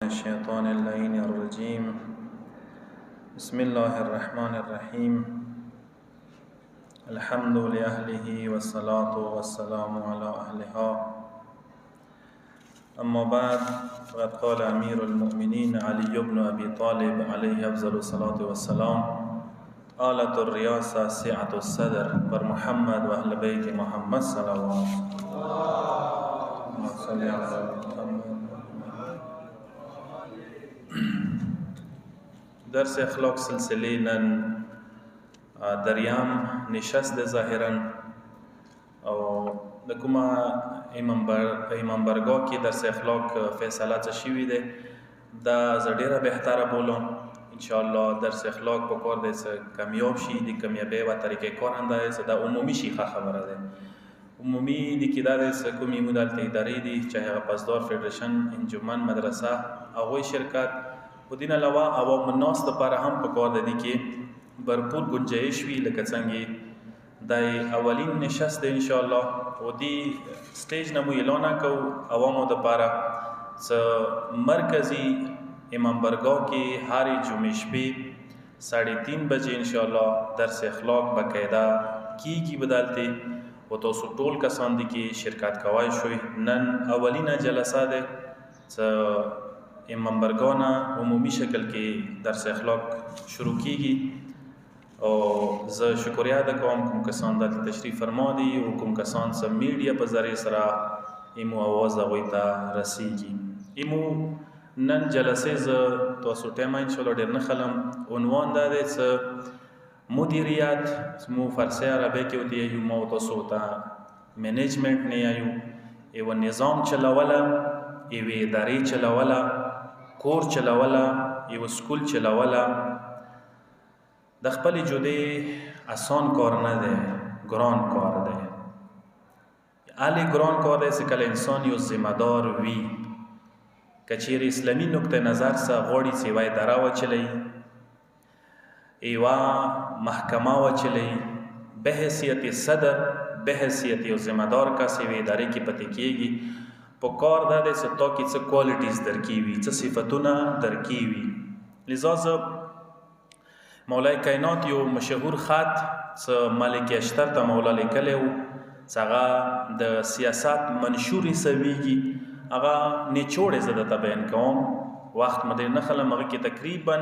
الشيطان اللعين الرجيم بسم الله الرحمن الرحيم الحمد لأهله والصلاة والسلام على أهلها أما بعد فقد قال أمير المؤمنين علي بن أبي طالب عليه أفضل الصلاة والسلام آلة الرياسة سعة الصدر بر محمد وأهل بيت محمد صلوات اللهم صل على محمد. درس اخلاق سلسله نن دریام نشست ده ظاهرا او د کومه امام برګو کې درس اخلاق فیصله څه شوی ده دا زړه بهتره بولم ان شاء الله درس اخلاق په کور دې کامیاب شي د کامیابی و طریقې کار اندازه دا عمومي شي خبره ده عمومي د کېدا د کومي مدلته ادارې دي چاهه پاسدار فدریشن انجمن مدرسه او شرکت و دین علاوه عوام الناس لپاره هم په کار دی کې भरपूर گنجائش وی لکه څنګه د اولین نشست ان شاء الله او دی سټیج نمو اعلان کو عوامو لپاره مرکزی امام برګو کې هر جمعې شپې 3:30 بجې ان شاء الله درس اخلاق باقاعده کی بدلته او تاسو ټول کسان دي کې شرکت کوای شوي نن اولینه جلسه ده امام برګونا عمومي شکل کې درس اخلاق شروع کیږي او زه شکریا ادا کوم کوم کسان د تشریف فرما دي او کوم کسان سم میډیا په ذریعہ سره ایمو आवाज غوښتا رسیږي ایمو نن جلسه ز تاسو ټیم ان شاء الله ډیر نه خلم عنوان دا دی چې مدیریت مو فارسی عربی کې وتی یو مو تاسو ته مینجمنت نه یو یو نظام چلاوله یو ادارې چلاوله کور چلاوله یو سکول چلاوله د خپل جوړې آسان کار نه دی ګران کار دی علی ګران کار دی چې کله انسان یو ذمہ دار وي کچیر اسلامی نقطه نظر سره غوړي سیوای دراو چلی ایوا محکمه و چلی به حیثیت صدر به حیثیت یو ذمہ دار کا سیوی ادارې کې پته کیږي په کار دا د ستو کې څه کوالټیز درکېوي څه صفاتونه درکېوي لذا مولای کائنات یو مشهور خط څه ملک اشتر ته مولا لیکلو څنګه د سیاست منشوري سويږي هغه نیچوړې زده ته بیان کوم وخت مده نه خلم هغه کې تقریبا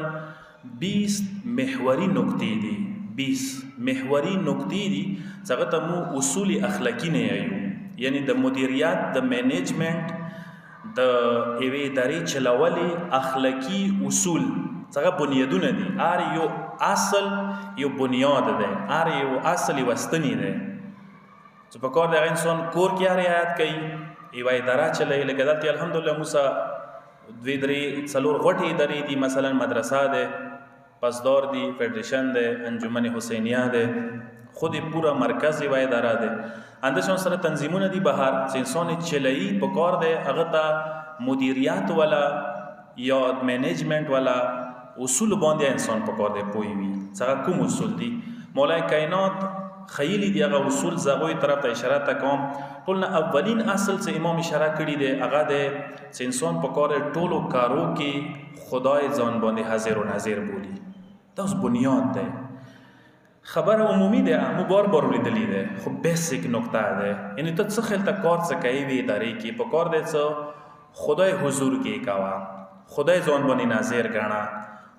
20 محوري نقطې دي 20 محوري نقطې دي څنګه ته مو اصول اخلاقی نه یو یعنی د مدیریت د مینجمنت د ایوی ادارې چلولي اخلاقی اصول څنګه بنیادونه دي ار یو اصل یو بنیاد ده ار یو اصلي وستنی ده چې په کور د انسان کور کې رعایت کوي ایوی اداره چلای لکه دلته الحمدلله موسی دوی درې څلور غټي ادارې دي مثلا مدرسه ده پاسدار دي فدریشن ده انجمن حسینیه ده خود پورا مرکزی و اداره ده اندشون سره تنظیمونه دي بهر چې انسان چلای په کار ده هغه ته مدیریت ولا یا مینجمنت ولا اصول باندې انسان په کار ده پوي وي څنګه کوم اصول دي مولای کائنات خیلی دی هغه اصول زغوی طرف ته اشاره تکوم ټولنه اولین اصل چې امام اشاره کړی دی هغه ده چې انسان په کار ټولو کارو کې خدای ځان باندې حاضر و ناظر بولی دا اوس بنیاد ده خبر عمومی ده مو بار لیدلی ده خو بیسیک نقطه ده یعنی ته څه خلک کار څه کوي وی ادارې کې په کار ده څه خدای حضور کې کاوه خدای ځان باندې ناظر غاڼه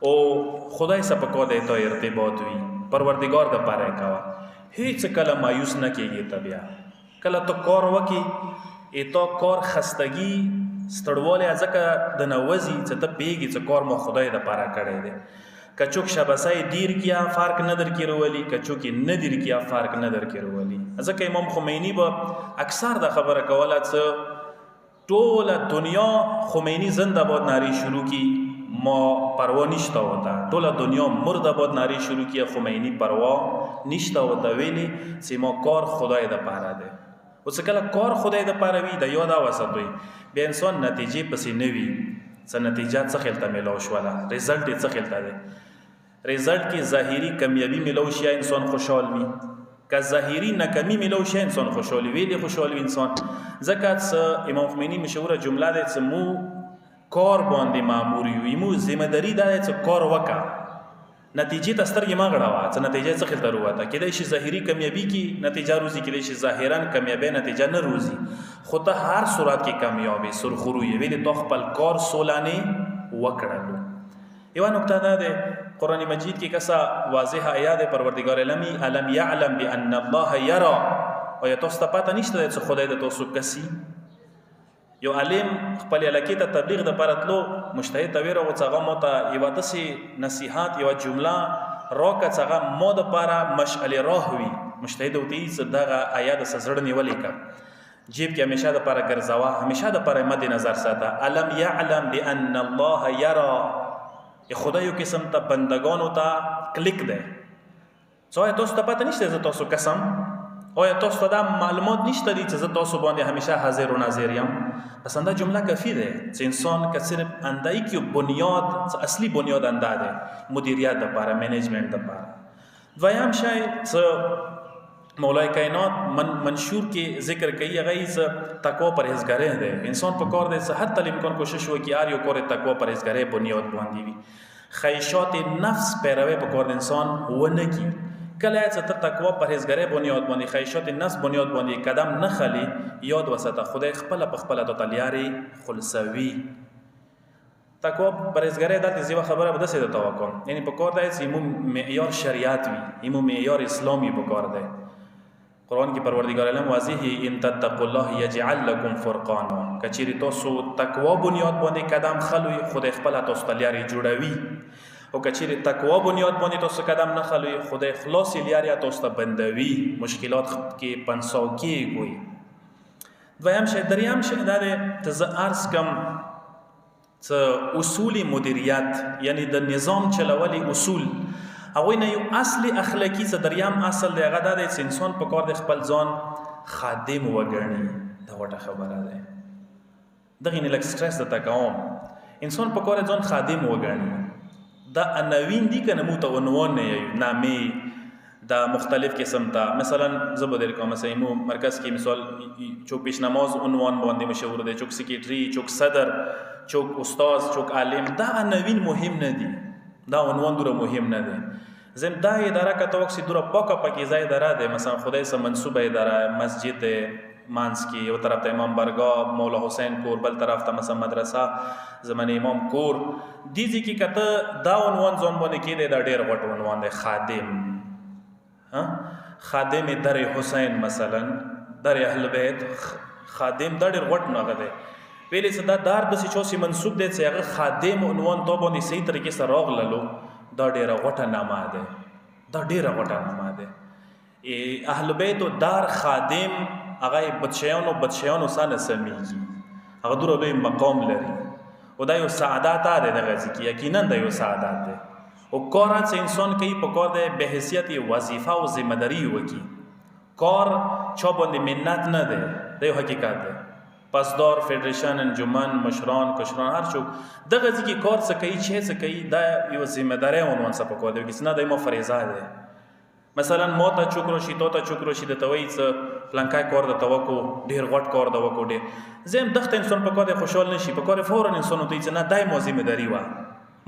او خدای سره په کار ده ته ارتباط وي پروردگار د پاره کاوه هیڅ کله مایوس نه کیږي طبيعه کله تو کار وکي ایتو کار خستګي ستړواله ځکه د نوځي چې ته پیږي چې کار مو خدای د پاره کړی دی کچوک شبسای دیر کیا فرق ندر کی رولی کچوک ندیر کیا فرق ندر کی رولی ځکه امام خمینی به اکثر د خبره کوله چې ټول دنیا خمینی زنده باد ناری شروع کی ما پروا نشتا ہوتا ټول دنیا مرده باد ناری شروع کی خمینی پروا نشتا ہوتا ویلی چې ما کار خدای د پاره ده اوس کله کار خدای د پاره وی د یاد اوسطوي به انسان نتیجې پسې نه وي څه نتیجه څه خلته ملو شواله ریزلټ څه خلته ده ریزلټ کې ظاهری کامیابی ملو شي انسان خوشحال وي که ظاهری ناکامی ملو شي انسان خوشحال وي خوشحال وي انسان زکات امام خمینی مشهوره جمله ده چې مو کار باندې مامور یو ایمو ذمہ داری دا دی چې کار وکړه نتیجې ته سترګې مه غړوه څه نتیجه څه خلته وروته کیدای شي ظاهري کامیابي کې نتیجه روزي کیدای شي ظاهرا کامیابی نتیجه نه روزي خو ته هر صورت کې کامیابی سرخرو یې ویلې تو خپل کار سولانه وکړلو. یو نکته دا ده قرآن مجید کې کسا واضح آیات پروردگار علمی علم یعلم بان الله یرا او یا تاسو ته پته نشته چې خدای د تاسو کسي یو عالم خپل علاقې ته تبلیغ د پرتلو مجتهد ته ویره وڅغه موته یو داسې نصيحت یو جمله راکه څغه مو د پاره مشعل راه وي مجتهد وتی چې دغه آیات سزړ نیولې کا جیب کې همیشه د پاره ګرځوا همیشه د پاره مد نظر ساته علم یعلم بان الله یرا خدایو قسم ته بندگانو ته کلیک ده څو تاسو ته پته نشته چې تاسو قسم او تاسو ته دا معلومات نشته دي چې تاسو باندې همیشه حاضر و ناظر یم بس انده جمله کافی ده چې انسان که صرف اندای کی بنیاد اصلي بنیاد انده ده مدیریت لپاره منیجمنت لپاره. دویم شی چې مولای کائنات منشور کې ذکر کوي هغه ز تقوا پرهیزګاری ده انسان په کار ده چې هر تل امکان کوشش وکړي یار یو کور تقوا پرهیزګاری بنیاد باندې وي خواهشات نفس پیروي په کار انسان ونه کی کله چې تقوا پرهیزګاری بنیاد باندې خواهشات نفس بنیاد باندې قدم نه خلی یاد وسته خدای خپل په خپل د تلیاري خلصوي تقوا پرهیزګاری د زیوا خبره بده سي د توکل یعنی په کار ده چې معیار شریعت وي ایمو معیار اسلامي په کار ده قرآن کې پروردگار عالم واضح ان تتقوا الله یجعل لكم فرقانا کچری تاسو تقوا بنیاد باندې قدم خلوي خدای خپل تاسو تلیاري جوړوي او کچری تقوا بنیاد باندې تاسو قدم نه خلوي خدای خلاص لیاري تاسو ته بندوي مشکلات کې پنسو کې کوي. دویم شی دریم شی دا د ز ارس کم څه اصول مدیریت یعنی د نظام چلولي اصول هغه نه یو اصلي اخلاقی څه دریم اصل دی هغه د انسان په کار د خپل ځان خادم وګڼي دا وړه خبره ده دغه نه لک سټرس د تکوم انسان په کار ځان خادم وګڼي دا عناوین دي کنه مو ته عنوان نه یو نامې دا مختلف قسم ته مثلا زبدر کوم مثلا مو مرکز کې مثال چوک پیش نماز عنوان باندې مشهور دی چوک سیکریټری چوک صدر چوک استاد چوک عالم دا عناوین مهم نه دي دا عنوان دوره مهم نه دی زم دا اداره کته وخت دوره پاکه پاکه ځای اداره ده مثلا خدای سره منسوبه اداره مسجد مانس کی یو طرف ته امام برګا مولا حسین کور بل طرف ته مثلا مدرسه زمانه امام کور دیږي کی کته دا عنوان ځون باندې کې دا ډیر غټ عنوان دی خادم ها خادم در حسین مثلا در اهل بیت خادم دا ډیر غټ نه غده ویلې صدا دار د چوسی منسوب دی چې هغه خادم عنوان ته باندې صحیح طریقې سره راغللو دا ډیره غټه نامه ده دا ډیره غټه نامه ده اهل بیت او دار خادم هغه بچیانو سره سمېږي هغه دوره لوی مقام لري او دا یو سعادت ده دغه ځکه یقینا دا یو سعادت ده او کار چې انسان کوي په کار د به حیثیت وظیفه او ذمہ داری وکي کار چا باندې منت نه ده دا یو حقیقت ده پاسدار فدریشن انجمن مشران کشران هر څوک دغه ځکه کار څه کوي چې څه کوي دا یو ذمہ داری ونون څه په کار دی چې نه دایمه فریضه ده مثلا موته چوکرو شي توته چوکرو شي د توي څه پلانکای کار د توکو ډیر غټ کار د وکړو ډیر زم دغه انسان په کار خوشحال نشي په کار فورا انسان ته چې نه دایمه ذمہ داری و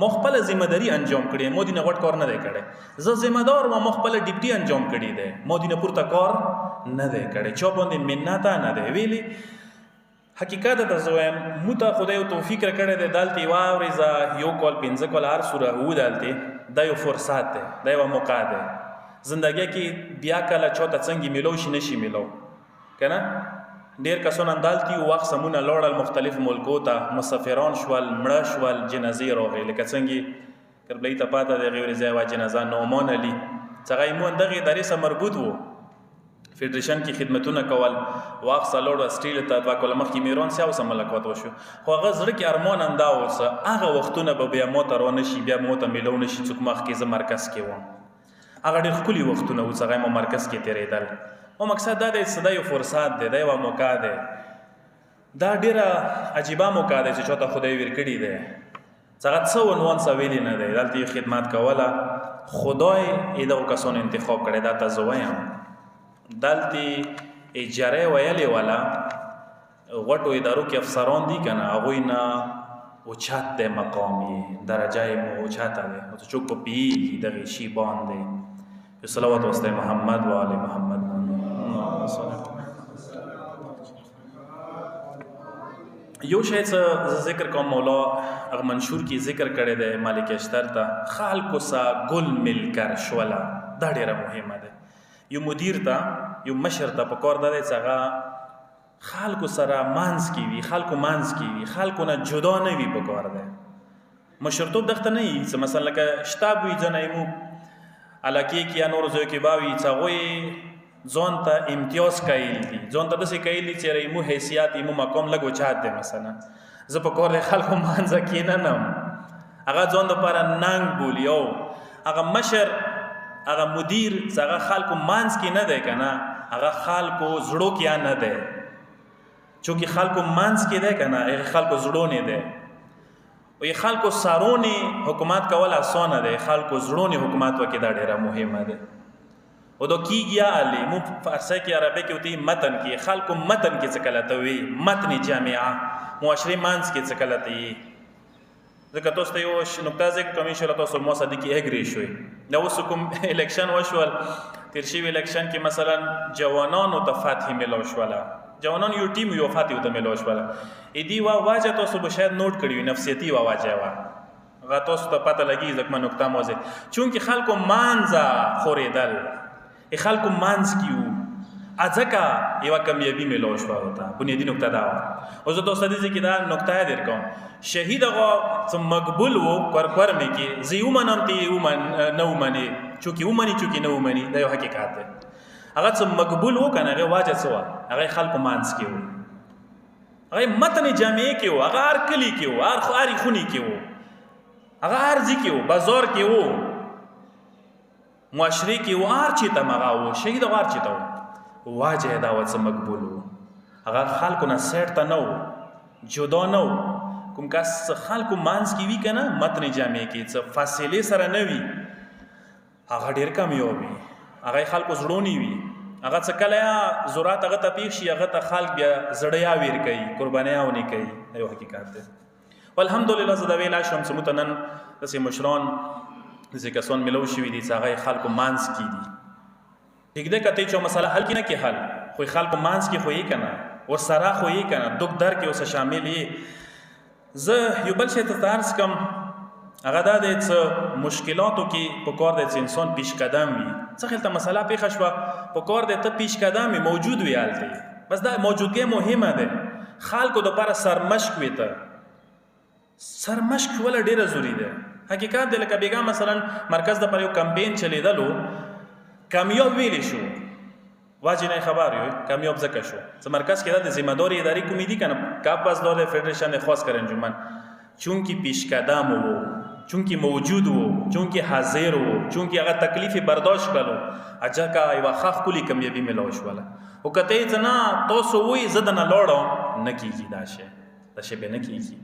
مو خپل ذمہ داری انجام کړی مو دینه غټ کار نه دی کړی زه ذمہ دار و مو خپل ډیپټي انجام کړی دی مو دینه پورته کار نه دی کړی چا باندې مننت نه دی ویلي حقیقت د زویم مت خدای توفیق کړی دی دالتي واورې یو کال پنځه کال هر سوره هو دالتي دا یو فرصت دی دا یو موقع ده زندګۍ کې بیا کله چاته څنګه ملو شي نشي ملو کنه ډیر کسان اندالتي وخت سمونه لوړل مختلف ملکو ته مسافران شول مړه شول جنازې راغې لکه څنګه کربلې ته پاته د غیر ځای وا جنازه نومان علي څنګه مون دغه ادارې سره مربوط وو فدریشن کې خدمتونه کول واخ سالوړ سټیل ته دوا کول مخکې میران سیاو سم ملکوت وشو خو هغه زړه کې ارمان اندا اوسه هغه وختونه به بیا موته رونه شي بیا موته ملو نشي څوک مخکې ز مرکز کې و هغه ډېر خولي وختونه و څنګه مو مرکز کې تیرېدل او مقصد دا دی چې دا یو فرصت دی دا یو موقع دی دا ډېره عجیبه موقع دی چې چاته خدای ورکړي دی څنګه څو عنوان سویلی نه دی دلته خدمت کوله خدای دغه کسان انتخاب کړی دا تاسو وایم دلته اجاره ویلې والا غټو ادارو کې افسران دي کنه هغه نه اوچت دی مقام یې درجه مو اوچته دی او ته څوک په پوهېږي دغې شي باندې یو صلوات واسطه محمد و آل محمد یو شی څه زه ذکر کوم مولا هغه منشور کې ذکر کړی دی مالک اشتر ته خلکو سه گل مل کر شوله دا ډېره مهمه ده یو مدیر ته یو مشر ته پکار ده چې هغه خلکو سره مانځ کې وي خلکو مانځ کې وي خلکو نه جدا نه وي پکار ده مشرتوب دغته نه وي چې مثلا لکه شتاب وي ځنه یمو علاقې کې یا نورو ځایو کې به وي چې هغوی ځان ته امتیاز قایل دي ځان ته داسې قایل دي چې یمو حیثیت یمو مقام لږ اوچت دی مثلا زه پکار دی خلکو مانځه کښېننم هغه ځان دپاره ننګ بولي او هغه مشر هغه مدیر چې هغه خلکو مانځ کې نه دی که نه هغه خلکو زړو کې یا نه دی چونکې خلکو مانځ کې دی که نه هغې خلکو زړو نه دی او یې خلکو سارونې حکومت کول اسانه دی خلکو زړونې حکومت وکړي دا ډېره مهمه ده او دا کیږي یا علي مو فارسی کې عربي کې وتی متن کې خلکو متن کې څه کله ته وي متن جامعه معاشري مانځ کې څه کله ته وي ځکه تاسو ته یو نقطه ذکر کوم انشاءالله تاسو ما سره د کې اګری شوي دا اوس کوم الیکشن وشول تیر شوي الیکشن کې مثلا جوانانو ته فتح میلاو شوله جوانان یو ټیم یو فتح ته میلاو شوله ادي واجه تاسو به شاید نوٹ کړی وي نفسیتي واجه وا هغه تاسو ته پته لګي ځکه نقطه موزه چونکه خلکو مانځه خورېدل خلکو مانځ کیو ځکه یوه کامیابي میلاو شوه ورته بنیادي نقطه دا وه اوس زه تاسو ته دې کې دا نقطه یې در کوم شهید هغه څه مقبول و کورکور مې کې زه یې ومنم ته یې نه ومنې چونکې ومني چونکې نه ومني دا یو حقیقت دی هغه څه مقبول و که نه هغې واجه څه وه هغه خلکو مانځ کې و هغه متن جامعې کې و هغه هر کلي کې و هر خونې کې و هغه هر ځای کې و بازار کې و معاشرې کې و هر چېته مغه و شهید هغه هر چېته و واجه یې دا وه څه مقبول و هغه خلکو نه سیټ ته نه و جدا نه و کوم کس خلکو مانځ کې وي که نه متن جامعې کې څه فاصلې سره نه وي هغه ډېر کامیاب وي هغه خلکو زړونی وي هغه څه کله یا ضرورت هغه ته پیښ شي هغه ته خلک بیا زړه یا ویر کوي قربانیان ونې کوي دا یو حقیقت دی والحمدلله زه دا ویلی شم چې موږ ته نن داسې مشران داسې کسان میلاو شوي دي چې هغه خلکو مانځ کې دي ټیک دی که ته یې چا مسله حل کړي نه کې حل خو خلکو مانځ کې خو یې که نه ورسره خو یې که نه دک در کې اوسه شامل یې زه یو بل شی ته عرض کړم هغه دا دی چې مشکلاتو کې پکار دی چې انسان پیش قدم وي څه خیل ته مسله پیښه شوه پکار دی ته پیش قدم وي موجود وي هلته بس دا موجودګۍ مهمه ده خلکو دپاره سرمشق وي ته سرمشق وله ډېره ضروري ده حقیقت دی لکه بیګا مثلا مرکز دپاره یو کمپین چلیدلو کامیاب ویلی شو واجی نه خبر یو کامیاب ځکه شو چې مرکز کې دا د ذمهداري ادارې کومې دي که نه کاپاس داره فیډریشن خاص کر انجمن چونکې پیش قدم وو چونکې موجود وو چونکې حاضر وو چونکې هغه تکلیف برداشت کړلو اجاکه یوه ښه ښکلې کامیابي میلاو شوله او که ته یې څه نه تاسو وایي زه دنه لاړم نه کېږي دا شی به نه کېږي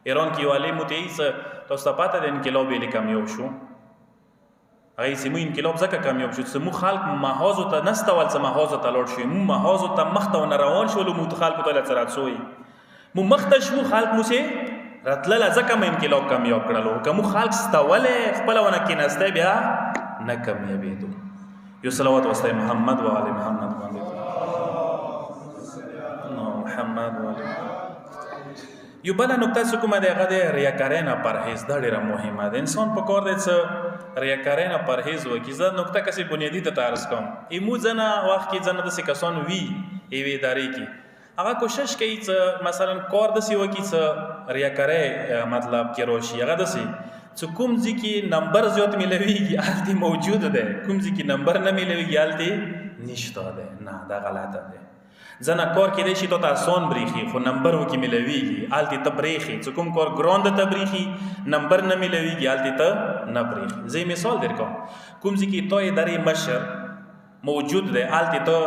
ایران کې یو عالم ته یې څه تاسو ته پته ده انقلاب یې کامیاب شو هغه یې مو انقلاب ځکه کامیاب شو چې موږ خلک محاذو ته نستول څه محاذو ته لاړ شوي موږ محاذو ته مخته ونه روان شولو موږ خلکو ته له څه راتسوی موږ مخته شو خلک مو سې راتلله ځکه مو انقلاب کامیاب کړلو که موږ خلک ستولی خپله ونه کېناستی بیا نه کامیابېدو یو صلوات واسطه محمد و آل محمد باندې محمد و آل یو بله نقطه چې کومه دی هغه د ریاکارۍ نه پرهیز دا ډېره مهمه ده انسان په کار دی چې ریاکارۍ نه پرهیز وکړي زه نقطه کسې بنیادي ته عرض کوم ایمو ځنه وخت کې ځنه داسې کسان وي یوې ادارې کې هغه کوشش کوي چې مثلا کار داسې وکړي چې ریاکارۍ مطلب کې راشي هغه داسې چې کوم ځای کې نمبر زیات میلویږي هلته موجود دی کوم ځای کې نمبر نه میلویږي هلته نشته دی نه دا غلطه دی ځنه کار کېدای شي تا ته اسان بریښي خو نمبر وکې میلویږي هلته ته بریښي چې کوم کار ګران درته بریښي نمبر نه میلویږي هلته ته نه بریښي زه یې مثال در کوم کوم ځای کې تا ادارې مشر موجود دی هلته ته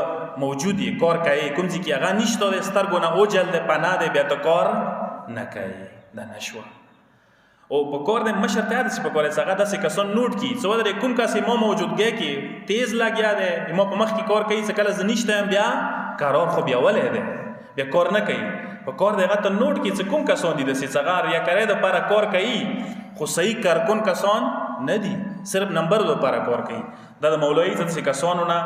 موجود یې کار کوي کوم ځای کې هغه نشته دی سترګو نه اوجل دی پناه دی بیا ته کار نه کوي دا نشوه او په کار د مشر ته داسې په کار دی هغه داسې کسان نوټ کړي چې ودرې کوم کس ما موجودګۍ کې تیز لګیا دی ما په مخ کې کار کوي چې کله زه نشته یم بیا قرار خو بیا ولی دی بیا کور نه کوي په کور د هغه ته نوټ کړي چې کوم کسان دي داسې څه هغه ریاکارۍ دپاره کور کوي خو صحیح کارکن کسان نه دي صرف نمبر دپاره کور کوي دا د مولوي داسې کسانو نه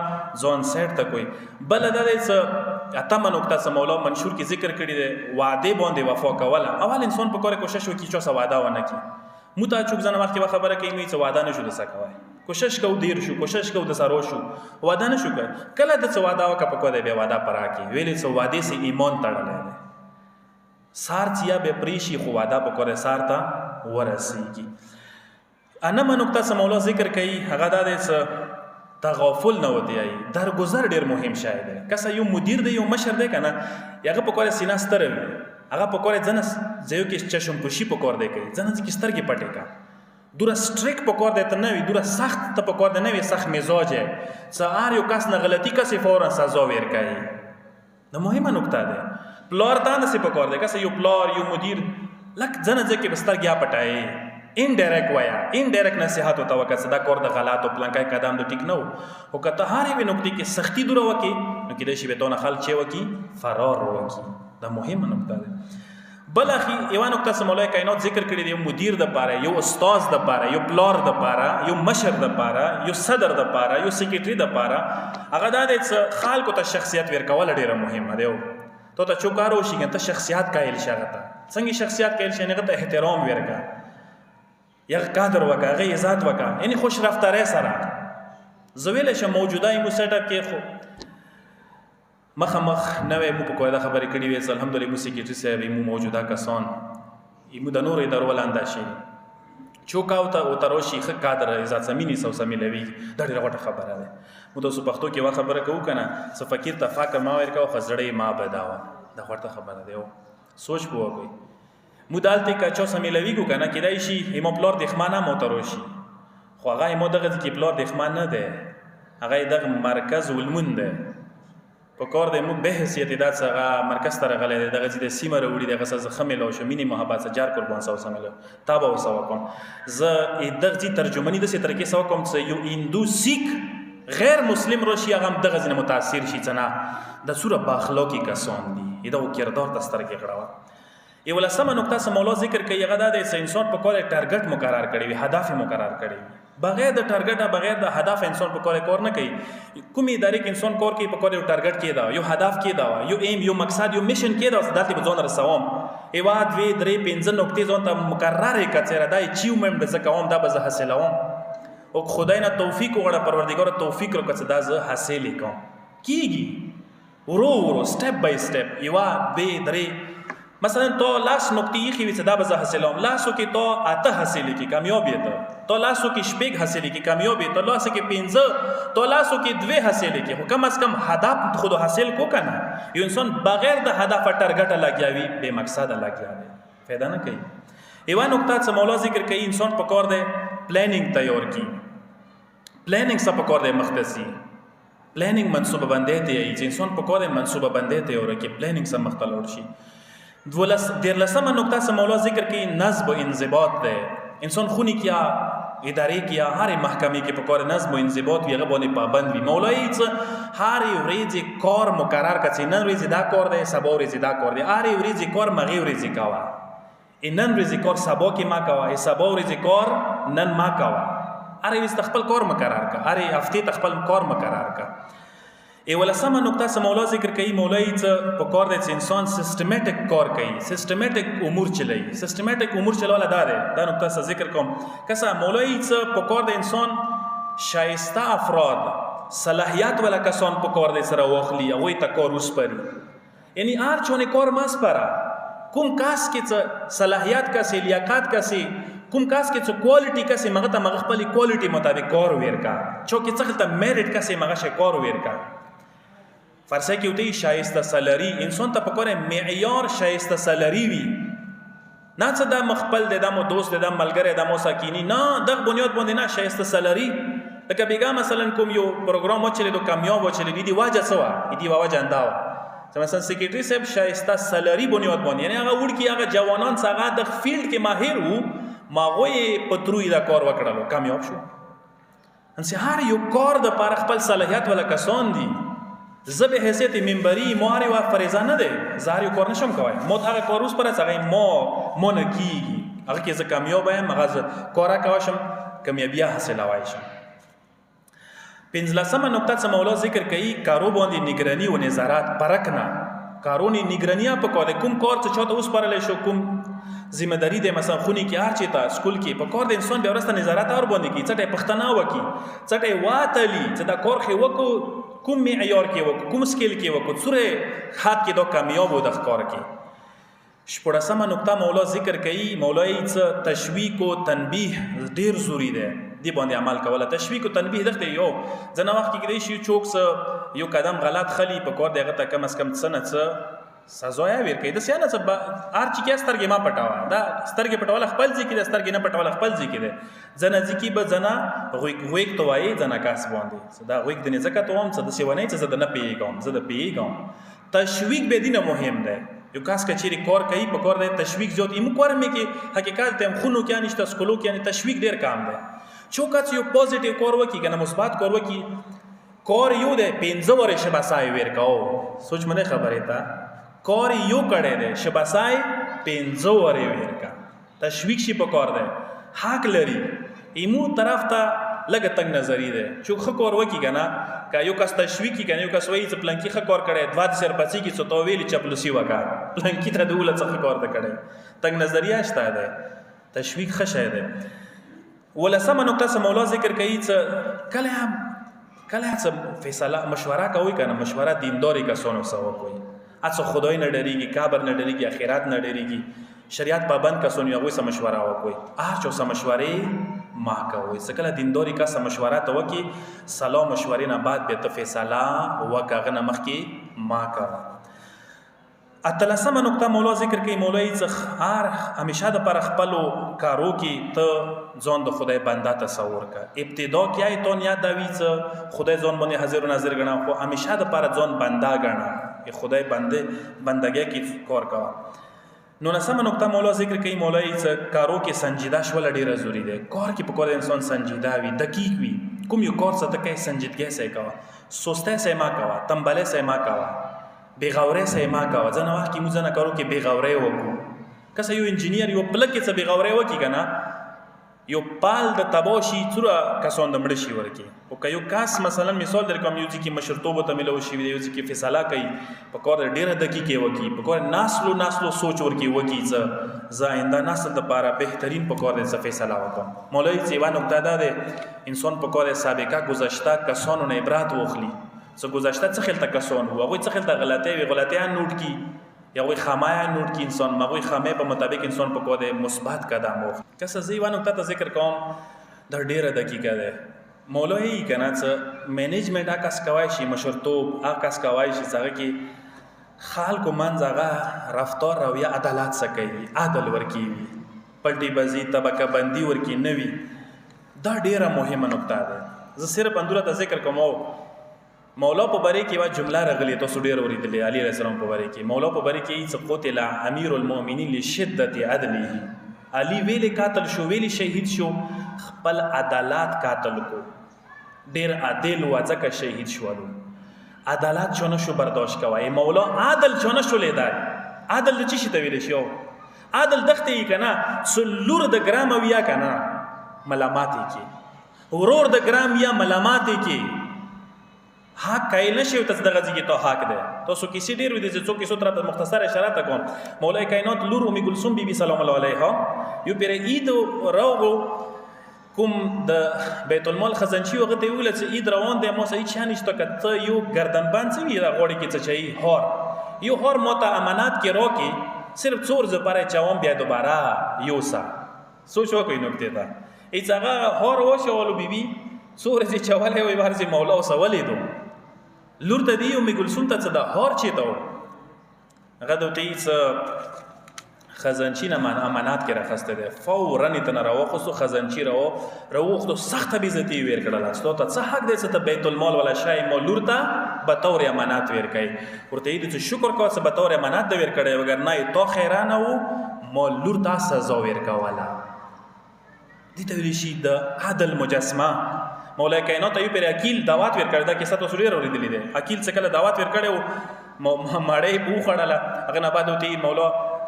ځان سیټ ته کوي بله دا دی څه اتمه نکته څه مولا منشور کې ذکر کړي دی وعدې باندې وفا کوله اول انسان په کور کوشش وکړي چې څه وعده ونه کړي مو ته چوک ځنه مخکې خبره کوي نو څه وعده نشو دسه کوی کوشش کو دیر شو کوشش کو د سارو شو وعده نشو کوي کله د څه وعده وکړه په کوی بیا وعده پرا کی ویلې څه وعده سي ایمان تړلې ده سار چیا به پریشي خو وعده په کوی سار ته ورسیږي انا منوکتا سم مولا ذکر کوي هغه د تغافل نه ودی درگذر ډیر مهم شای دی کسه یو مدیر دی یو مشر دی کنه هغه په کوی سینا ستر وي هغه په کوی ځنس زيو کې چشم پوشي په کور دی کوي ځنس کې سترګې پټه کا دوره سټریک په کور دی ته نه وي دوره سخت ته په کور دی نه وي سخت مزاج څه یو کس نه غلطي کسي فورا سزا ور کوي نو مهمه نکته ده پلار ته نه سي په کور دی کسه یو پلار یو مدیر لک ځنه ځکه بسترګیا پټای انډایرکټ وایا انډایرکټ نصيحت او توکل صدا کور د غلط او پلانکای قدم د ټیک نو او کته هاري وي نقطې کې سختی دوره وکي نو کې د شی به تونه خل چي وکي فرار وکي دا مهمه نقطه ده بل اخی یو نقطه سمولای کائنات ذکر کړی دی مدیر د پاره یو استاد د پاره یو پلار د پاره یو مشر د پاره یو صدر د پاره یو سیکریټری د پاره هغه د خلکو ته شخصیت ورکول ډیره مهمه دی ته چوکارو شي ته شخصیت قائل شغته څنګه شخصیت قائل شي نه ته احترام ورکا یا قدر وکا غي عزت وکا یعنی خوش رفتاری سره زویل شه موجوده مو سیټ اپ کې خو مخ نوې مو په کومه خبرې کړې وې الحمدلله مو سیکریټری صاحب مو موجوده کسان مو د نور ادارو ولاندا شي چوکاوته او تروشي خ قدر عزت زميني سو سميلوي دا ډیره غټه خبره ده مو تاسو پښتو کې وا خبره کوو کنه څه فقیر ته فقر ما ورکاو خزړې ما بداوه دا غټه خبره ده سوچ پوه کوي مودالته کا چا سميلوي کو کنه کدای شي ایمو پلور د خمانه موتروشي خو هغه ایمو دغه کې پلور د خمان نه ده هغه دغه مرکز ولمون ده په کور د مو به حیثیت د څنګه مرکز تر غلې دغه چې د سیمه وروړي دغه څه خمل او شمینی محبت سجار قربان سو سمل تابع وسو کوم ز دغه ترجمانی د ستر کې سو کوم چې یو هندو سیک غیر مسلم روشي هغه دغه نه متاثر شي څنګه د سوره باخلاقی کسان دي دا کردار دستر کې کړه یو لسمه نقطه سم مولا ذکر کوي هغه د انسان په کور ټارګټ مقرر کړي وي هدف مقرر کړي وي بغیر د ټارګټ بغیر د هدف انسان په کور نه کوي کومې ادارې کې انسان کور کې په کور یو ټارګټ کې دا یو هدف کې دا یو ایم یو مقصد یو میشن کې دا ذاتي په ځون رسوم ایوا دوی درې پنځه نقطې ځون ته مقرر کړي دا اچیومنت د زکوم دا به حاصلوم او خدای نه توفیق وغواړه پروردګار توفیق ورکړي دا زه حاصل کوم کیږي ورو سټپ بای سټپ یوا به درې مثلا تو لاس نقطې خې وي دا به حاصلوم لاسو کې تو اته حاصل کی کامیابی ته تو لاسو کې شپږ حاصل کی کامیابی ته لاسو کې 15 تو لاسو کې 2 حاصل کی خو کم از کم هدف خود حاصل کو کنه یو انسان بغیر د هدف ټارګټ لګیاوي به مقصد لګیاوي فایده نه کوي ایوا نقطه څه مولا ذکر کوي انسان په کور دی پلانینګ تیار کی پلانینګ څه په کور دی مختصي پلانینګ منصوبه بندي دی چې انسان په کور دی منصوبه بندي تیار کی پلانینګ څه مختلف شي دیر لسمه نکته سے مولا ذکر کی نظم و انضباط ده انسان خونی کیا ادارې کیا هر محکمه کې په کار نظم و انضباط ویغه باندې پابند وي مولای څه هر ورځ کار مقرر کړي نن ورځ دا کار دی سبا ورځ دا کار دی هر ورځ کار مغه ورځ کاوه نن ورځ کار سبا کې ما کاوه سبا ورځ کار نن ما کاوه هر ورځ خپل کار مقرر کا هر هفته خپل کار مقرر کا ای ولسمه نقطه سم مولا ذکر کوي مولای څه په کار د انسان سیستماتیک کار کوي سیستماتیک امور چلای سیستماتیک امور چلول دا نقطه څه ذکر کوم کسه مولای څه په کار د انسان شایسته افراد صلاحیت ولا کسان په کار د سره واخلي او ته کار وسپري یعنی هر چونه کار ماسپرا کوم کاس کې څه صلاحیت کا سی لیاقت کا سی کوم کاس کې څه کوالټي کا سی مغه ته مغه خپل کوالټي مطابق کار ورکا چو کې څه ته میرټ کا سی مغه شه کار ورکا فرض کې وتی شایسته سالری انسان ته پکوره معیار شایسته سالری وي نه څه د مخبل د مو دوست د ملګری د مو ساکینی نه د بنیاد باندې نه شایسته سالری لکه بیګا مثلا کوم یو پروګرام چلے دو کامیاب چلے دی واجه سوا دی واجه انداو مثلا سیکریټری صاحب شایسته سالری بنیاد باندې یعنی هغه وړ کی هغه جوانان څنګه د فیلډ کې ماهر وو ماغوی پتروي دا کار وکړلو کامیاب شو انسه هر یو کار د پر خپل صلاحیت ولا کسان دي زه به حیثیت منبری مو هر یوه فریضه نه دی، زه هر یو کار نشم کوی. مو هغه کار اوس پر هغه مو نه کیږي، هغه کې زه کامیاب یم، هغه زه کار کوشم کامیابی حاصلوای شم. پنځلسمه نقطه څه مولا ذکر کوي، کارو باندې نگرانی و نظارت پرکنه. کارونی نگرانیه پکاره، کوم کار چې چاته اوس پرلی شو، کوم ذمہ داری دی مثلا خونی کې هر چیته سکول کې په کار د انسان بیا ورسته نظارت اور باندې کی، څټه پښتنه وکي، څټه واتلی چې دا کار خو وکړو کوم معیار کې وکړو، کوم سکیل کې وکړو، سره حد کې دا کامیاب و د کار کې. شپږمه نقطه مولا ذکر کوي، مولای څه تشویق او تنبیه ډیر ضروری دی، دی باندې عمل کوله. تشویق او تنبیه دغه یو ځنه وخت کې دی شي چوک څه یو قدم غلط خلی په کار دغه ته کم از کم څه سزا ور کوي. د سیانه څه هر چی کې سترګې ما پټاوه، دا سترګې پټول خپل ځکه د سترګې نه پټول خپل ځکه دی ځنه ځکه به ځنه غویک تو وایي ځنه کاس باندې دا غویک د نه زکه ته هم څه د سیونه څه د نه پیګم زه د پیګم. تشویق به دینه مهم دی. یو کاس کچېری کار کوي په کار د تشویق زیات ایمو کار مې کې حقیقت ته خونو کې انشته سکولو کې یعنی تشویق ډیر کام دی. چوکات یو پوزټیو کار وکي کنه مثبت کار وکي، کار یو دی 15 ورشه بسای ور کاو سوچ منه خبره تا کار یو کړه دی شبسای 15 ورې ور کا تشویق شي په کار دی حق لري ایمو طرف ته لګ تنگ نظری دی چې خو کار وکي کنه کا یو کس تشویق کی کنه یو کس وایي چې پلانکی خو کار کړي دوا سر پچی کی څه تو ویل چپلوسی وکا پلانکی ته دوله څه کار د کړي تنگ نظریه شته دی تشویق خشه دی. ولسمه نقطه سم مولا ذکر کوي چې کله څه فیصله مشوره کوي کنه مشوره دینداری کسانو سره کوي، اڅه خدای نه ډریږي، کابر نه ډریږي، اخرت نه ډریږي، شریعت پابند کسانو یو سم مشوره وکوي. هر څو سم مشورې ما کوي سکله دینداری کا سم مشوره ته وکي سلام مشورې نه بعد به ته فیصله وکغه نه مخکي ما کا. اتلسمه نقطه مولا ذکر کوي، مولای څخ هر همیشه د پر خپل کارو کې ته ځان د خدای بنده تصور کا. ابتدا کې آی تو یاد دی چې خدای ځان باندې حاضر و ناظر غنا، خو همیشه د پر ځان بنده غنا که خدای بندگی کې کار کا. نو نسمه نقطه مولا ذکر کوي، مولای څخ کارو کې سنجیده شول ډیره ضروری دی. کار کې په کار انسان سنجیده وي، دقیق وي. کوم یو کار څه ته کې سنجیدګي سره کا، سسته سره ما کا، تنبله سره ما کا، بیغوره سه ما کا. ځنه وخت کې موږ نه کارو کې بیغوره وکړو. کسه یو انجینیر یو پلک کې څه بیغوره وکي کنه یو پال د تباشي تر کسان د مړ شي ورکی. او که یو کاس مثلا مثال در کوم یو ځکه مشرتوب ته ملو شي یو ځکه فیصله کوي په کار ډیره دقیقه وکي، په کار نسلو سوچ ورکی وکي ز آینده نسل د لپاره بهترین په کار د فیصله وکم. مولوی څه نقطه ده انسان په کار سابقه گذشته کسانو نه عبرت واخلي. څه گذشته څه خلته کسان وو هغه څه خلته غلطیاں نوٹ کی یا وی خامایا نوٹ کی انسان مغوی خامه په مطابق انسان په کوده مثبت قدم وخ. کس زیوانو ته ذکر کوم د ډیره دقیقه ده. مولوی کنه څه مینجمنت اکاس کوي شي مشرتوب اکاس کوي شي څنګه کی خلکو منځغه رفتار رویه عدالت سکي عدل ورکی پلټي بازی طبقه بندي ورکی نوي دا ډیره مهمه نقطه ده. زه صرف اندوره ته ذکر کوم. مولا په باره کې وا جمله راغلی تاسو ډیر اوریدلې علي رسول الله په باره کې. مولا په باره کې څه قتل امیر المؤمنین لشدت عدله، علي ویل قاتل شو، ویل شهید شو، خپل عدالت قاتل کو ډیر عادل و ځکه شهید شولو. عدالت چونه شو برداشت کوي. مولا عادل چونه شو لیدای. عادل د چی شي ته ویل شو؟ عادل دخته یې کنه سلور د ګرام ویا کنه ملامت کی ورور د ګرام یا ملامت کی حق کای نشي ته دغه ځکه ته حق ده. تاسو کیسې ډیر ودی چې څوک یې ستره ته مختصر اشاره کوم. مولای کائنات لور ام کلثوم بی بی سلام الله علیها یو پیر عید راغو کوم د بیت المال خزانچی وغه ته ویل چې عید روان دی مو صحیح چانشته کته یو گردن بند سی را غوړي کې څه چي هور یو هور مو ته امانات کې روکي صرف څور ز پاره چاوم بیا دوباره یوسا سوچ وکړئ نکته دا ایڅغه هور وشولو بی بی څور چې چواله وي ورسي مولا او سوالې دو لور ته دی ام کلثوم ته څه دا هور چي ته غدو ته خزانچی نه من امانات کې راخسته ده فورا ته نه راوخصو خزانچی راوخصو سخت بیزتی ویر کړل استو ته څه حق دې ته بیت المال ولا شای مو لور ته به تور امانات ویر کوي ورته دې شکر کوه چې به تور امانات د ویر کړي وګر نه تو خیرانه وو مو لور ته سزا ویر کوله دې ته ویل شي د عدل مجسمه. مولا کائنات ته یو پر عقیل دعوت ورکړ دا کیسه تاسو ډیر اوریدلې ده. عقیل څه کله دعوت ورکړو ماړې بو خړاله هغه نه بعد وتی مولا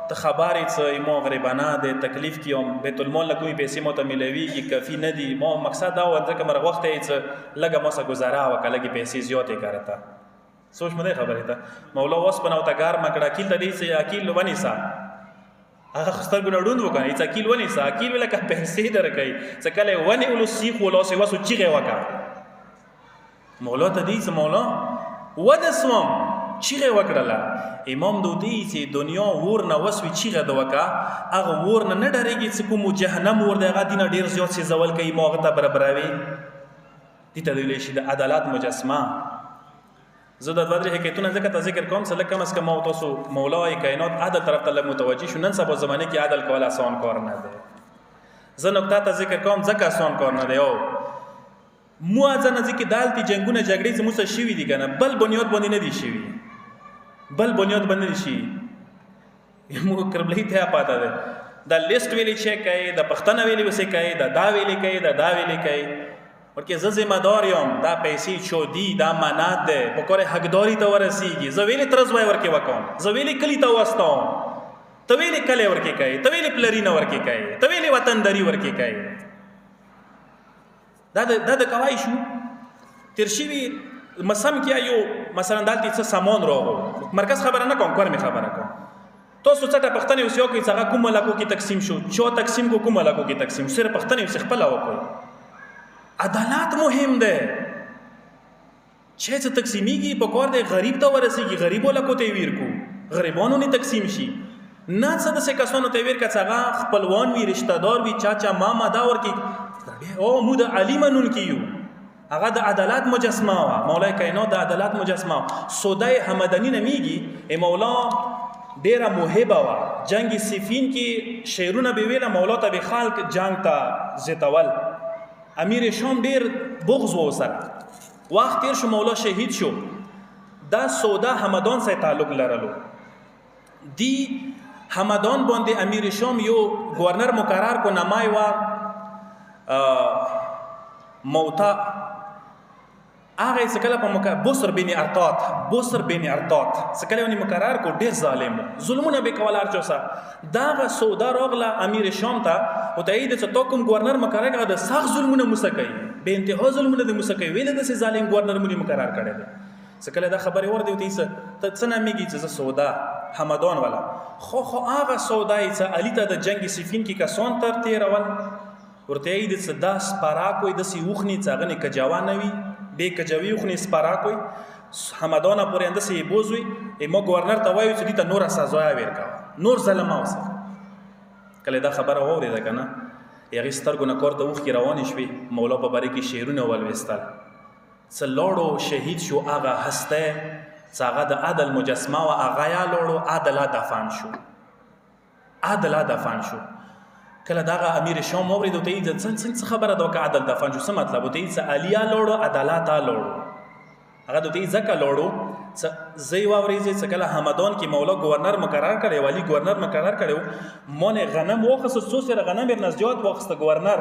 ته خبرې څه مو غریبانه د تکلیف کیوم بیت المال لګوي پیسې مو ته ملويږي کافي نه دي مو مقصد دا و ځکه مرغ وخت یې څه لګه مو سره گزاره وکړه لګي پیسې زیاتې کارته سوچ مده خبرې ته مولا واس بناو تا ګار مکړه عقیل ته دې سه عقیل ونی سا هغه خستر ګډوند وکړي چې عقیل ونی سا عقیل ولکه پیسې درکې څه کله ونی ولو سیخ ولو سی وسو چیغه وکا مولا ته دې سه مولا ودسوم چیغه وکړه امام دوی چې دنیا ور نه وسوي چیغه د وکا هغه ور نه ډریږي چې کوم جهنم ور دغه دینه ډیر زیات سي زول کوي موغه ته برابروي دي ته ویل شي د عدالت مجسمه زه د بدر حکایتونه ذکر کوم څه لکه کم او تاسو مولای کائنات عدل طرف ته متوجي شو نن سبا زمانه کې عدل کول آسان کار نه دی زه نقطه ته ذکر کوم ځکه آسان کار نه دی او مو ځنه ځکه دالتي جنگونه جګړې چې موږ شوي دي کنه بل بنیاد باندې نه دي شوي بل بنیاد باندې دي شي مو کربلې ته پاته ده دا لیست ویلي چیک کوي د پښتنه ویلي وسې کوي دا ویلي کوي دا ویلي کوي ورکه زه ذمہ دار یم دا پیسې چودي دا منات ده په کور حقداري ته ورسیږي زه ویلي ترز وای ورکه وکم زه ویلي کلی ته واستم ته ویلي کله ورکه کوي ته ویلي پلرینه ورکه کوي ته ویلي وطنداري ورکه کوي دا د کوي شو ترشيوي مسم کیا یو مثلا دالتي څه سامان راغو مرکز خبره نه کوم کور می خبره کوم تاسو څه پښتنه اوسیو کې څنګه کوم ملکو کې تقسیم شو چو تقسیم کو کوم ملکو کې تقسیم صرف پښتنه اوس خپل وکړي عدالت مهم ده چې تقسیمیږي په کور د غریب ته ورسیږي غریبو لکو ته ویر کو غریبانو نه تقسیم شي نه څه د څه کسانو ته ویر کڅاغه خپلوان وی رشتہ دار وی چاچا ماما دا ورکی او مو د علیمنون کیو هغه د عدالت مجسمه وا مولای کائنات د عدالت مجسمه سودای حمدانی نمیږي مولا ډیره موهبه وا جنگ سفین کې شیرونه به ویله مولا ته به خلق جنگ ته زتول امیر شام ډیر بغض و سره وخت تیر شو مولا شهید شو دا سودا حمدان سره تعلق لرلو دی حمدان باندې امیر شام یو گورنر مقرر کو نمای و موتا هغه سکله په مکه بوسر بن ارطات سکله ونی مقرر کو ډیر ظالم ظلمونه به کولار چوسا دا سودا راغله امیر شام ته او تایید چې تو کوم گورنر مقرر کړه د سخت ظلمونه مسکی به انتها ظلمونه د مسکی ویل د ظالم گورنر مونږ مقرر کړی دی سکله دا خبره ور دی ته څه څنګه میږي چې سودا حمدان والا خو هغه سودای چې علی ته د جنگ سفین کې کسان تر تیرول ورته یې د صدا سپارا کوئی د سی وخنی څنګه کجاوانوي به کجوي خو سپارا کوئی حمدانه پورې اند سي بوزوي ایمو گورنر ته وایي چې دې نور سزا ورکا نور ظلم اوسه کله دا خبره وره ده کنه یغی سترګو نه کور ته وخ کی روان شوي مولا په باره کې شیرونه ولوستل څلوړو شهید شو هغه هسته څنګه د عدل مجسمه او هغه یا لوړو عدل دفن شو کله داغه امیر شام اورید ته یې څنګه خبره دا وکړه عدل دفن شو څه مطلب ته یې علیا لوړو عدالت لوړو هغه ته یې ځکه لوړو زئی واورېږي چې کله حمدان کې مولا گورنر مقرر کړي والی گورنر مقرر کړي مونږ غنم واخص سو سره غنم ورنځجات واخص گورنر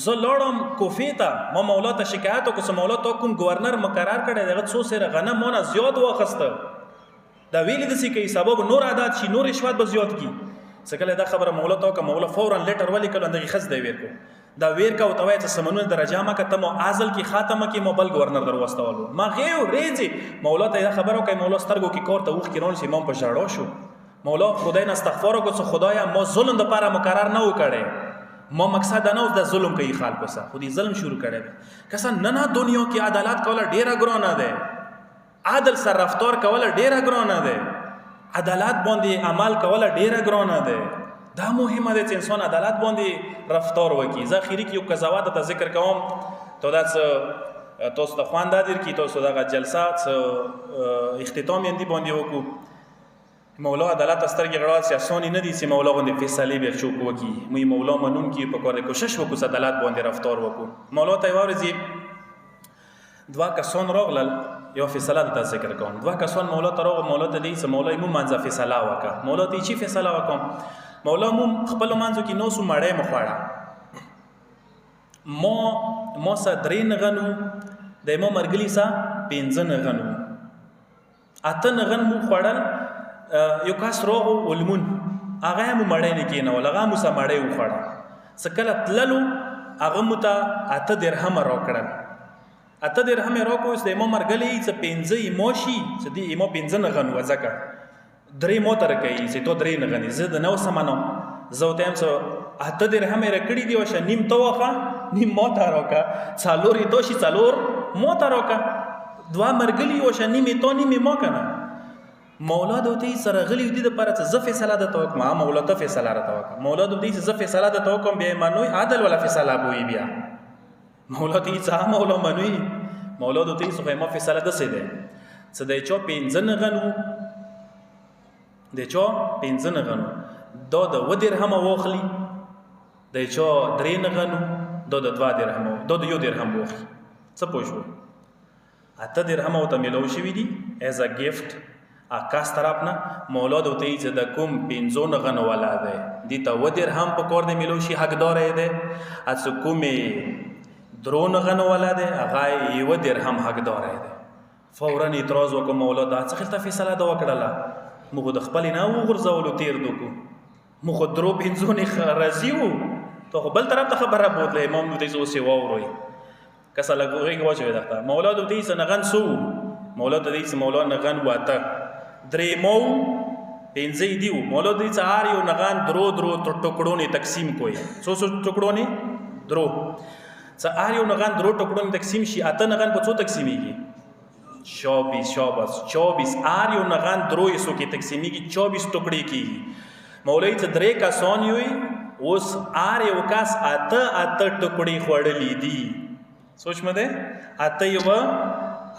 زه لوړم کوفی ته ما مولا ته شکایت وکړم مولا ته کوم گورنر مقرر کړي دغه سو سره غنم مونږ زیات واخص دا ویل د سې کې سبب نور عادت شي نور رشوت به زیات کی سکله دا خبره مولا ته که مولا فورا لیټر ولی کله اندغه خز دی ویر کو دا ویر کا او توای چې سمنونه درجه ما کته مو ازل کی خاتمه کی مو بل گورنر دروستولو ما غیو ریزي مولا ته دا خبره کوي مولا سترګو کی کور ته وخ کی رون سي مم په جاړو شو مولا خدای نه استغفار وکړو چې خدایا مو ظلم د پاره مقرر نه وکړي مو مقصد نه اوس د ظلم کوي خلکو سره خودي ظلم شروع کړي کسان نه دنیا کې عدالت کوله ډیره ګرانه ده عادل سره رفتار کوله ډیره ګرانه ده عدالت باندې عمل کوله ډیره ګرانه ده دا مهمه ده چې انسان عدالت باندې رفتار وکړي زه اخیری کې یو قضاوت ته ذکر کوم ته دا تاسو ته خوان دادر کی تاسو دا جلسات اختتام یې دی باندې وکړو مولا عدالت سترګې غړوا سي اسونی نه دي چې مولا باندې فیصله به شو وکړي مې مولا منون کې په کار کوشش وکړو عدالت باندې رفتار وکړو مولا ته ورځي دوا کسان راغلل یو فیصله ته ذکر کوم دوا کسان مولا ته راغ مولا ته دې چې مولا یې مو منځه فیصله وکړه مولا ته چی فیصله وکم مولا مو خپل منځو کې نو سو مړې مخواړه ما سا 3 نغن د ما مرګلی سا 15 نغن 8 نغن مو خوړل یو کاس روغ ولمون هغه مو مړی نه کېنول هغه مو سا مړی وخوړه سکله تللو هغه مو ته 8 درهم راکړل 8 درهم راکو اوس د ما مرګلی څه 15 ایموشي چې دی ایمو 15 نغن وځکه 3 مو تر کوي چې تو 3 نغني زه د نو سمانو زه ته هم څه 8 درهم راکړي دی وشه نیم توخه نیم مو ته راکا څالوري دوشي څالور مو ته راکا دوا مرګلی وشه نیم تو نیم مو کنه مولا دوی سره غلی دی د پاره څه فیصله د توک ما مولا ته فیصله را توک مولا دوی څه فیصله د توک به منوي عادل ولا فیصله بوي بیا مولا تی څه مولا منوي مولا دوی څه ما فیصله د سي ده څه د چو 15 غنو د چو 15 غنو دو د و درهم واخلي د چو 3 غنو دو د 2 درهم دو د یو درهم واخلي څه پوښو اته درهم او ته ملو شي دي as a gift اکاس طرف نه مولا د ته چې د کوم 15 غن والا ده دي ته و درهم په کور د ملوشي حقدار ده اس کومه درون غن والا ده هغه یو درهم حقدار ده فورا اعتراض وکړ مولا دا څه خلته فیصله دا وکړه موږ د خپل نه وغورځولو تیر دوکو موږ درو 15 نه راځیو ته بل طرف ته خبره بوتله امام دې زو سی ووري کسه لګوي واچوي دا مولا دې سنغن سو مولا دې مولا نغن واته دریمو 15 دیو مولا دې څار یو نغان درو ټوکړو نه تقسیم کوی سو ټوکړو نه درو څار یو نغان درو ټوکړو نه تقسیم شي اته نغان په څو تقسیمیږي 24 آر یو نغان درو یسو کې تقسیمیږي 24 ټوکړي کیږي مولای ته درې کا سون یوي اوس آر یو کاس اته ټوکړي خوړلې دي سوچ مده اته یو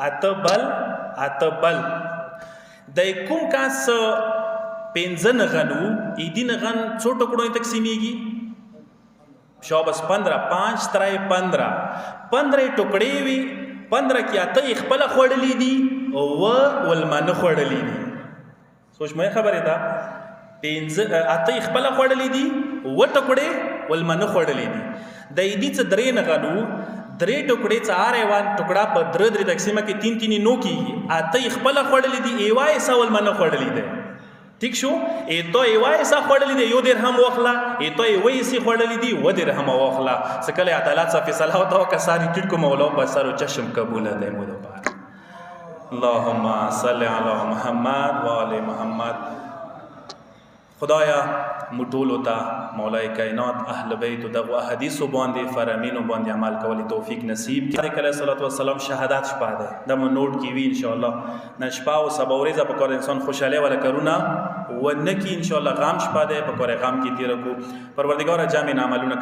اته بل د کوم کاس 15 نغنو ایدی نغن څو ټوکړو تقسیمیږي شابس 15 5 3 15 ټوکړې وي 15 کې اته خپل خوړلې دي او ولمن خوړلې دي سوچ مې خبره ده 15 اته خپل خوړلې دي و ټوکړې ولمن خوړلې دي د ایدی څه درې نغنو درې ټوکړې څاره وان ټوکړه په درې تقسیمه کې 3 نو کیږي اته خپل خوړلې دي ایوای سوال منه خوړلې ده ٹھیک شو ایتو ایوای سا خوړلې دي یو درهم واخلا ایتو ایوای سي خوړلې دي و درهم واخلا سکله عدالت صاحب فیصله او تو کساری ټټ کو مولا بسرو چشم قبول ده مو ده اللهم صل علی محمد و آل محمد خدایا مټول وتا مولای کائنات اهل بیت دغه احادیث باندې فرامینو باندې عمل کولی توفیق نصیب کړي کله صلوات و سلام شهادت شپه ده د نوٹ کی وی ان شاء الله نشپا او صبوريزه په کور انسان خوشاله ولا کرونا ونکی ان شاء الله غام شپه ده په کور غام کی تیر کو پروردگار جامع عملونه